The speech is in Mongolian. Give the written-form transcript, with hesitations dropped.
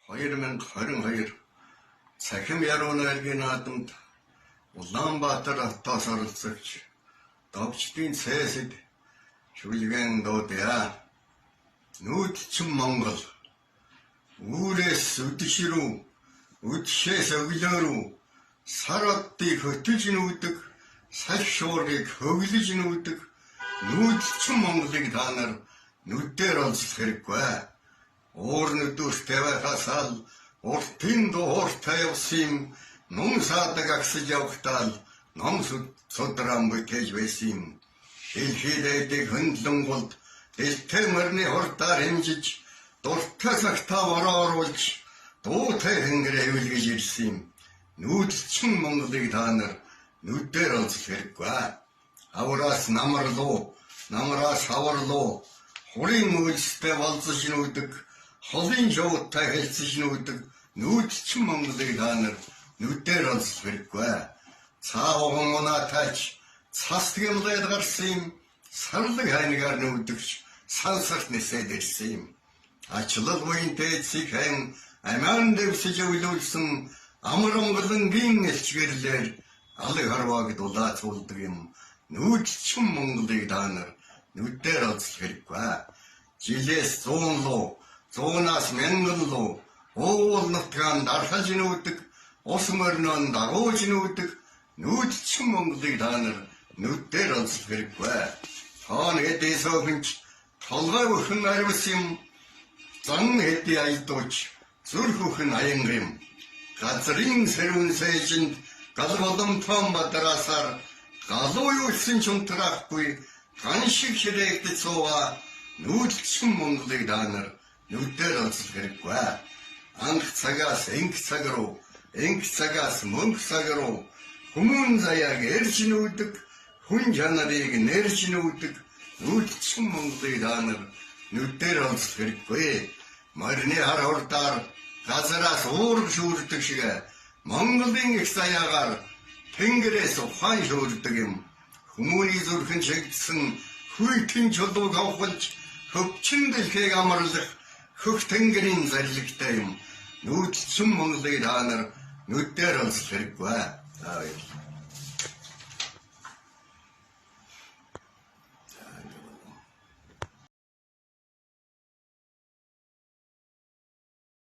2022 цахим яруу найргийн наадамд Улаанбаатар хотоос оролцогч довчдын цээсэд шүлгэн дуудъя. Нүүдэлчин Монгол үүрээс үдэш рүү, үдэшээс өглөө рүү сар оддыг хөтөж нүүдэг, салхи шуургийг хөглөж нүүдэг нүүдэлчин Монголыг та нар нүдээр онцлох хэрэггүй. Уур нүдүүртэй байхаас ал уртын дууртай явсан юм, нум саадаг агсаж явахдаа ном судран бүтээж байсан юм. Дэлхий дээдэг хөндлөнгөлд дэлтэй мөрний хурдаар хэмжиж, дуртай цагтаа бороо оруулж, дуутай хэнгэр эвлгэж ирсэн юм. Нүүдэлчин Монголыг та нар нүдээр онцлох хэрэггүй. Авраас намарлуу, намраас хаварлуу, хурын үйлстэй болзож нүүдэг, холын жуутай хэлцэж нүүдэг нүүдэлчин Монголыг та нар нүдээр онцлох хэрэггүй. Цаахан мунатаач цас гэмлээд гарсан юм, сарлаг хайнгаар нүүдэгч сансарт нисээд ирсэн юм. Ачлал буян дээдсийг хайн амиан дэвсэж өвлүүлсэн амар онголонгийн элчгэрлэр алыг харвааг дулаацуулдаг юм. Нүүдэлчин Монголыг та нар нүдээр онцлох хэрэггүй. Жилээс 100 луу, 100-аас 1000 луу уул нутгаан дархаж нүүдэг, ус морнон дагууж нүүдэг нүүдэлчин Монголыг та нар нүдээр онцлох хэрэггүй. Тоон хэдий сөхөнч толгой өхөн арвс юм, зан хэдий аялдууч зүрх өхөн аян юм. Газрын сэрүүн сэжинд гал боломтон бадараасаар галуу юулсан чунтрахгүй ган шиг ширээгдэж сууга нүүдэлчин Монголыг та нар нүдээр онцлох хэрэггүй. Анх цагаас энх цаг руу, энх цагаас мөнх цаг руу хүмүүн заяаг эрж нүүдэг, хүн чанарыг нэрж нүүдэг нүүдэлчин Монголыг та нар нүдээр онцлох хэрэггүй. Морины хар хурдаар газараас уург шүүрдэг шиг Монголын их заяагаар тэнгэрээс ухаан шүүрдэг юм. Хүмүүний зүрхэн чигдсэн хүйтэн чулууг авахлж хөвчин дэлхийг амарлах хөх тэнгэрийн зарилгатай юм. Нүүдэлчин Монголыг та нар нүдээр онцлох хэрэггүй.